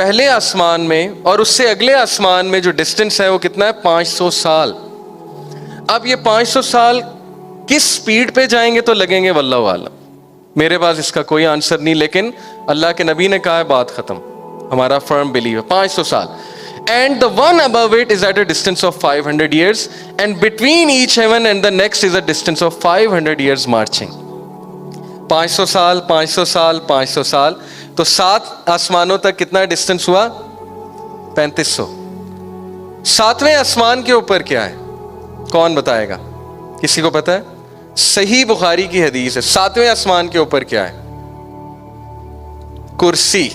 پہلے آسمان میں اور اس سے اگلے آسمان میں جو ڈسٹینس ہے وہ کتنا ہے؟ 500 سال. اب یہ 500 سال کس سپیڈ پہ جائیں گے تو لگیں گے واللہ عالم. میرے پاس اس کا کوئی آنسر نہیں، لیکن اللہ کے نبی نے کہا ہے بات ختم. ہمارا فرم بلیو ہے 500 سال. And the one above it is at a distance of 500 years, and between each heaven and the next is a distance of 500 years marching. 500 سال 500 سال 500 سال تو 7 آسمانوں تک کتنا ڈسٹینس ہوا؟ 3500. 7ویں آسمان کے اوپر کیا ہے؟ کون بتائے گا؟ کسی کو پتا ہے؟ صحیح بخاری کی حدیث ہے. 7ویں آسمان کے اوپر کیا ہے؟ کرسی.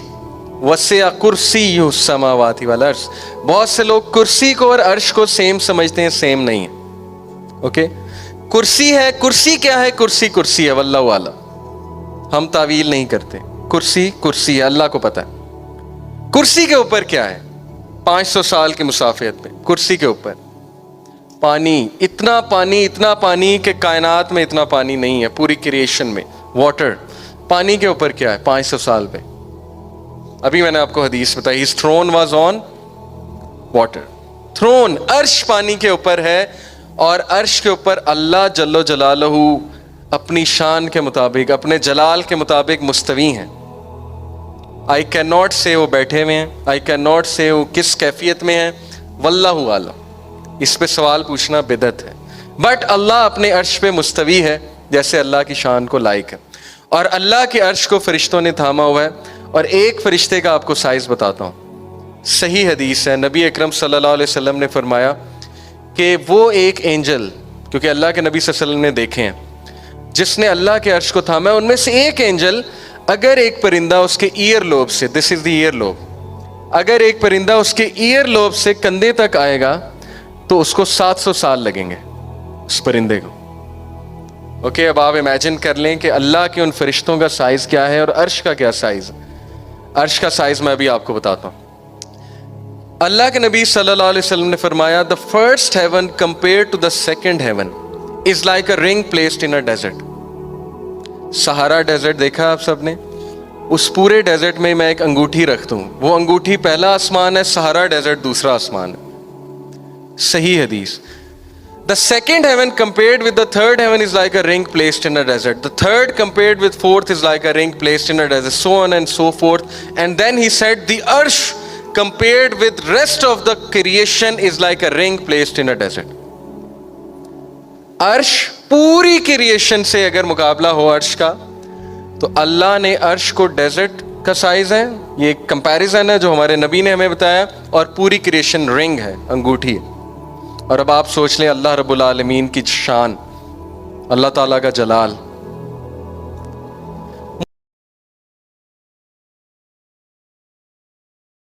وسع کرسی السماوات والارض. بہت سے لوگ کرسی کو اور عرش کو سیم سمجھتے ہیں، سیم نہیں ہے. اوکے، کرسی ہے. کرسی کیا ہے؟ کرسی کرسی ہے، واللہ اعلم. ہم تعویل نہیں کرتے. کرسی کرسی ہے، اللہ کو پتہ ہے. کرسی کے اوپر کیا ہے؟ 500 سال کی مسافت پہ کرسی کے اوپر پانی. اتنا پانی کہ کائنات میں اتنا پانی نہیں ہے پوری کریشن میں. واٹر. پانی کے اوپر کیا ہے 500 سال پہ؟ ابھی میں نے آپ کو حدیث بتائی. his throne was on water. throne عرش پانی کے اوپر ہے، اور عرش کے اوپر اللہ جل جلالہ اپنی شان کے مطابق، اپنے جلال کے مطابق مستوی ہیں. I cannot say وہ بیٹھے ہوئے ہیں، I cannot say وہ کس کیفیت میں ہیں، واللہ عالم. اس پہ سوال پوچھنا بدعت ہے. بٹ اللہ اپنے عرش پہ مستوی ہے جیسے اللہ کی شان کو لائق ہے. اور اللہ کے عرش کو فرشتوں نے تھاما ہوا ہے. اور ایک فرشتے کا آپ کو سائز بتاتا ہوں. صحیح حدیث ہے، نبی اکرم صلی اللہ علیہ وسلم نے فرمایا کہ وہ ایک اینجل، کیونکہ اللہ کے نبی صلی اللہ علیہ وسلم نے دیکھے ہیں، جس نے اللہ کے عرش کو تھاما ہے، ان میں سے ایک اینجل، اگر ایک پرندہ اس کے ایئر لوب سے، دس از دی ایئر لوب، اگر ایک پرندہ اس کے ایئر لوب سے کندھے تک آئے گا تو اس کو 700 سال لگیں گے اس پرندے کو. اوکے، اب آپ امیجن کر لیں کہ اللہ کے ان فرشتوں کا سائز کیا ہے اور عرش کا کیا سائز ہے. عرش کا سائز میں ابھی آپ کو بتاتا ہوں. اللہ کے نبی صلی اللہ علیہ وسلم نے فرمایا the first heaven compared to the second heaven is like a ring placed in a desert. سہارا ڈیزرٹ دیکھا آپ سب نے؟ اس پورے ڈیزرٹ میں میں ایک انگوٹھی رکھتا ہوں، وہ انگوٹھی پہلا آسمان ہے، سہارا ڈیزرٹ دوسرا آسمان ہے. صحیح حدیث. The second heaven compared with the third heaven is like a ring placed in a desert. The third compared with fourth is like a ring placed in a desert, so on and so forth. And then he said the arsh compared with rest of the creation is like a ring placed in a desert. عرش پوری creation سے اگر مقابلہ ہو عرش کا، تو اللہ نے عرش کو ڈیزرٹ کا سائز ہے، یہ ایک کمپیریزن ہے جو ہمارے نبی نے ہمیں بتایا، اور پوری کریشن رنگ ہے، انگوٹھی ہے. اور اب آپ سوچ لیں اللہ رب العالمین کی شان، اللہ تعالیٰ کا جلال.